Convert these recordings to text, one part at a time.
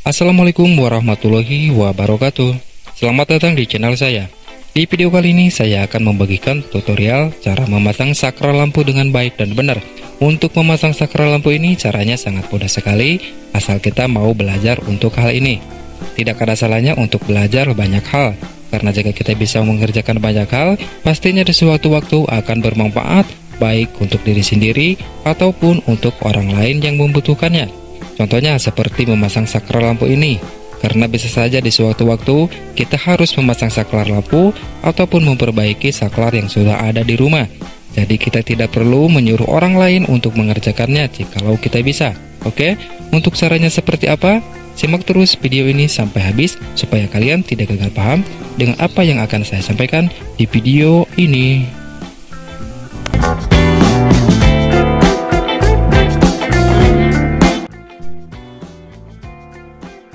Assalamualaikum warahmatullahi wabarakatuh. Selamat datang di channel saya. Di video kali ini saya akan membagikan tutorial cara memasang saklar lampu dengan baik dan benar. Untuk memasang saklar lampu ini caranya sangat mudah sekali, asal kita mau belajar untuk hal ini. Tidak ada salahnya untuk belajar banyak hal, karena jika kita bisa mengerjakan banyak hal, pastinya di suatu waktu akan bermanfaat, baik untuk diri sendiri ataupun untuk orang lain yang membutuhkannya. Contohnya seperti memasang saklar lampu ini, karena bisa saja di suatu waktu kita harus memasang saklar lampu ataupun memperbaiki saklar yang sudah ada di rumah. Jadi kita tidak perlu menyuruh orang lain untuk mengerjakannya jikalau kita bisa. Oke, untuk caranya seperti apa? Simak terus video ini sampai habis supaya kalian tidak gagal paham dengan apa yang akan saya sampaikan di video ini.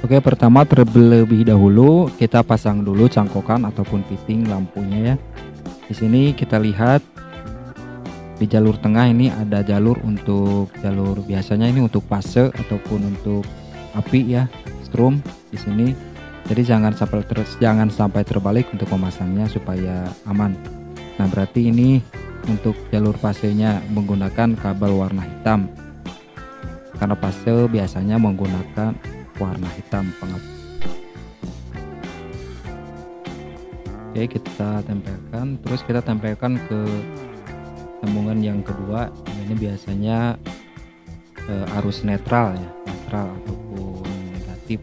Oke, pertama terlebih dahulu kita pasang dulu cangkokan ataupun fitting lampunya ya. Di sini kita lihat di jalur tengah ini ada jalur untuk jalur biasanya ini untuk fase ataupun untuk api ya, strum di sini. Jadi jangan sampai terbalik untuk memasangnya supaya aman. Nah, berarti ini untuk jalur fasenya menggunakan kabel warna hitam. Karena fase biasanya menggunakan warna hitam pengap. Oke, kita tempelkan, terus kita tempelkan ke sambungan yang kedua. Ini biasanya arus netral ya, netral ataupun negatif.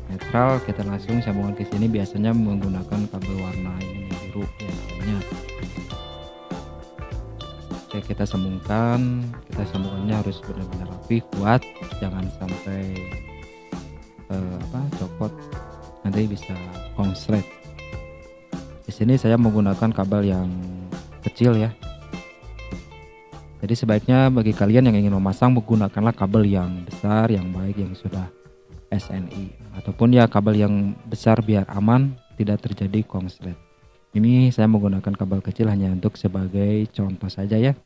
Netral kita langsung sambungan ke sini, biasanya menggunakan kabel warna ini biru ya namanya. Oke, kita sambungannya harus benar-benar rapi, kuat, jangan sampai copot, nanti bisa konslet. Di sini saya menggunakan kabel yang kecil ya. Jadi sebaiknya bagi kalian yang ingin memasang, menggunakanlah kabel yang besar, yang baik, yang sudah SNI ataupun ya kabel yang besar biar aman, tidak terjadi konslet. Ini saya menggunakan kabel kecil hanya untuk sebagai contoh saja ya.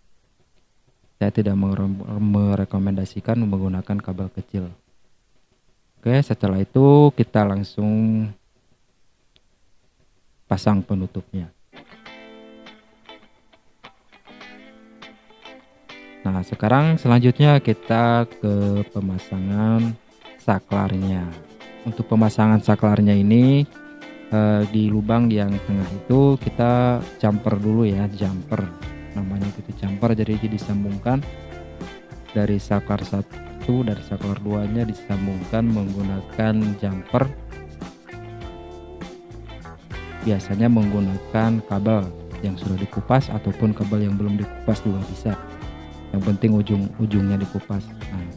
Saya tidak merekomendasikan menggunakan kabel kecil. Oke, setelah itu kita langsung pasang penutupnya. Nah, sekarang selanjutnya kita ke pemasangan saklarnya. Untuk pemasangan saklarnya ini di lubang yang tengah itu kita jumper dulu ya, jumper namanya gitu, jumper. Jadi disambungkan dari saklar 1, dari saklar 2-nya disambungkan menggunakan jumper. Biasanya menggunakan kabel yang sudah dikupas ataupun kabel yang belum dikupas juga bisa. Yang penting ujung-ujungnya dikupas. Nah,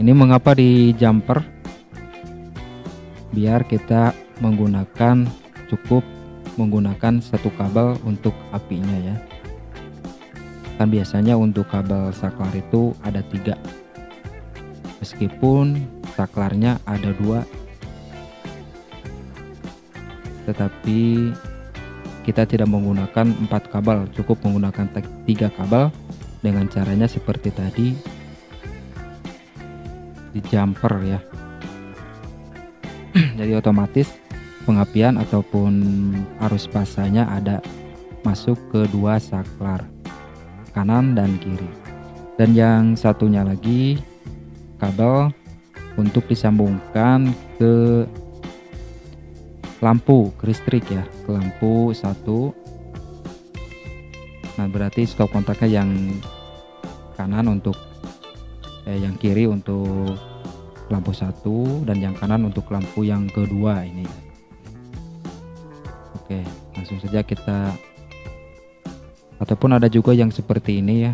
ini mengapa di jumper? Biar kita cukup menggunakan satu kabel untuk apinya ya. Kan biasanya untuk kabel saklar itu ada 3, meskipun saklarnya ada 2, tetapi kita tidak menggunakan 4 kabel, cukup menggunakan 3 kabel dengan caranya seperti tadi di jumper ya. Jadi otomatis pengapian ataupun arus pasanya ada masuk ke 2 saklar, kanan dan kiri. Dan yang satunya lagi kabel untuk disambungkan ke lampu, ke listrik ya, ke lampu 1. Nah, berarti stop kontaknya yang kanan untuk yang kiri untuk lampu 1 dan yang kanan untuk lampu yang kedua ini. Oke, langsung saja kita, ataupun ada juga yang seperti ini ya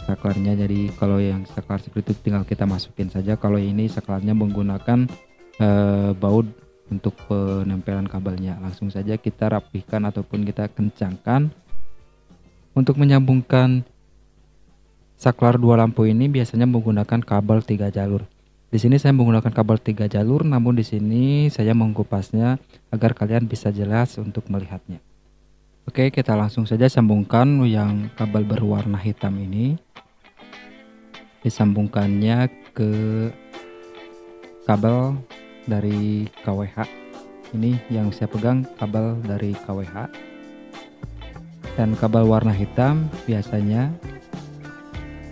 saklarnya. Jadi kalau yang saklar seperti itu tinggal kita masukin saja. Kalau ini saklarnya menggunakan baut untuk penempelan kabelnya. Langsung saja kita rapihkan ataupun kita kencangkan. Untuk menyambungkan saklar 2 lampu ini biasanya menggunakan kabel 3 jalur. Di sini saya menggunakan kabel 3 jalur, namun di sini saya mengkupasnya agar kalian bisa jelas untuk melihatnya. Oke, kita langsung saja sambungkan yang kabel berwarna hitam ini. disambungkannya ke kabel dari KWH. Ini yang saya pegang kabel dari KWH, dan kabel warna hitam biasanya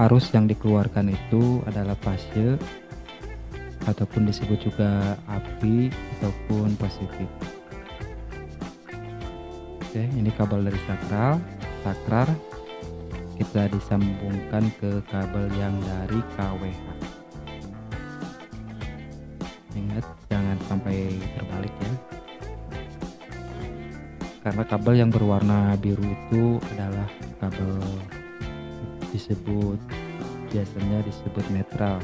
arus yang dikeluarkan itu adalah fase ataupun disebut juga api ataupun positif. Oke, ini kabel dari saklar kita disambungkan ke kabel yang dari KWH. Ingat, jangan sampai terbalik ya, karena kabel yang berwarna biru itu adalah kabel biasanya disebut netral.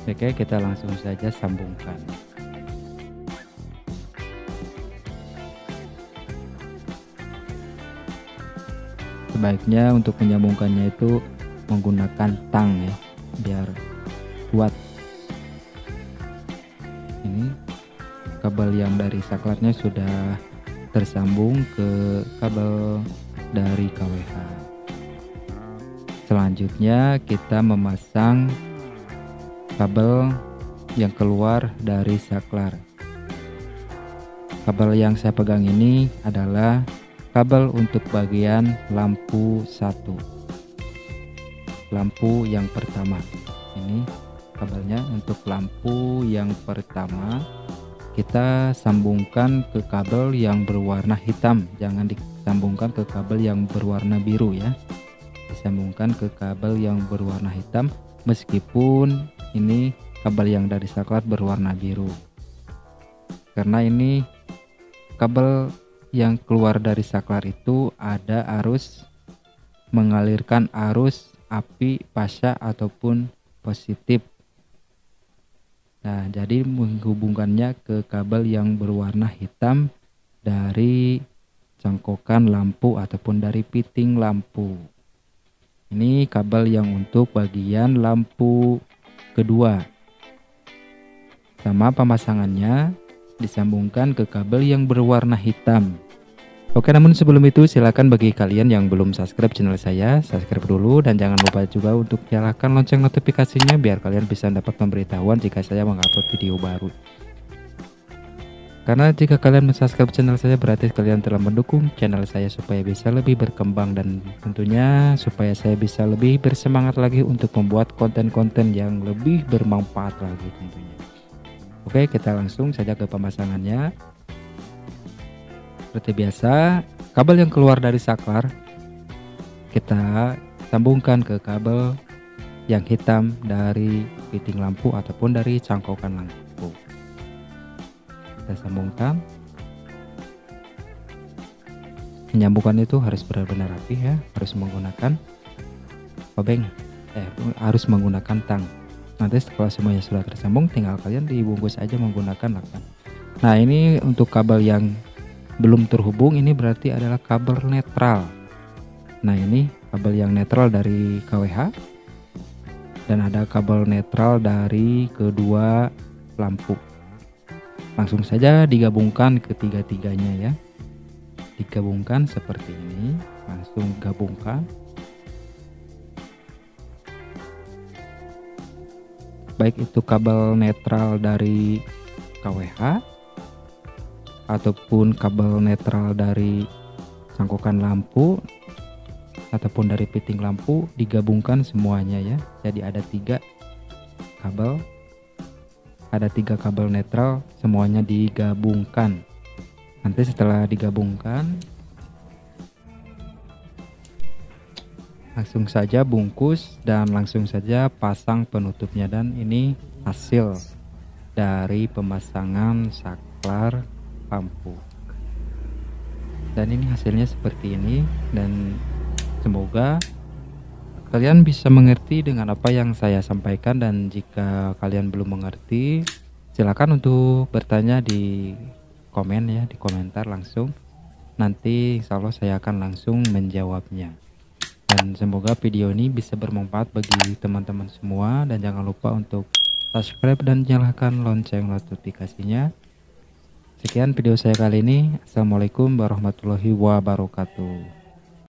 Oke, kita langsung saja sambungkan. Sebaiknya untuk menyambungkannya itu menggunakan tang ya, biar kuat. Ini kabel yang dari saklarnya sudah tersambung ke kabel dari KWH. Selanjutnya kita memasang kabel yang keluar dari saklar. Kabel yang saya pegang ini adalah kabel untuk bagian lampu 1, lampu yang pertama. Ini kabelnya untuk lampu yang pertama. Kita sambungkan ke kabel yang berwarna hitam, jangan disambungkan ke kabel yang berwarna biru ya. Disambungkan ke kabel yang berwarna hitam, meskipun ini kabel yang dari saklar berwarna biru, karena ini kabel yang keluar dari saklar itu ada arus, mengalirkan arus api pasca ataupun positif. Nah, jadi menghubungkannya ke kabel yang berwarna hitam dari cangkokan lampu ataupun dari fitting lampu. Ini kabel yang untuk bagian lampu kedua. Sama pemasangannya, disambungkan ke kabel yang berwarna hitam. Oke, namun sebelum itu silakan bagi kalian yang belum subscribe channel saya, subscribe dulu, dan jangan lupa juga untuk nyalakan lonceng notifikasinya biar kalian bisa dapat pemberitahuan jika saya mengupload video baru. Karena jika kalian mensubscribe channel saya berarti kalian telah mendukung channel saya supaya bisa lebih berkembang, dan tentunya supaya saya bisa lebih bersemangat lagi untuk membuat konten-konten yang lebih bermanfaat lagi tentunya. Oke, kita langsung saja ke pemasangannya. Seperti biasa, kabel yang keluar dari saklar kita sambungkan ke kabel yang hitam dari fitting lampu ataupun dari cangkokan lampu. Kita sambungkan. Menyambungkan itu harus benar-benar rapi ya, harus menggunakan obeng, harus menggunakan tang. Nanti setelah semuanya sudah tersambung, tinggal kalian dibungkus aja menggunakan lakban. Nah, ini untuk kabel yang belum terhubung, ini berarti adalah kabel netral. Nah, ini kabel yang netral dari KWH, dan ada kabel netral dari kedua lampu. Langsung saja digabungkan ketiga-tiganya ya, digabungkan seperti ini, langsung gabungkan. Baik itu kabel netral dari KWH ataupun kabel netral dari cangkokan lampu ataupun dari fitting lampu, digabungkan semuanya ya. Jadi ada tiga kabel netral, semuanya digabungkan. Nanti setelah digabungkan, langsung saja bungkus dan langsung saja pasang penutupnya. Dan ini hasil dari pemasangan saklar lampu, dan ini hasilnya seperti ini. Dan semoga kalian bisa mengerti dengan apa yang saya sampaikan, dan jika kalian belum mengerti silakan untuk bertanya di komen ya, di komentar langsung. Nanti insya Allah saya akan langsung menjawabnya. Dan semoga video ini bisa bermanfaat bagi teman-teman semua, dan jangan lupa untuk subscribe dan nyalakan lonceng notifikasinya. Sekian video saya kali ini. Assalamualaikum warahmatullahi wabarakatuh.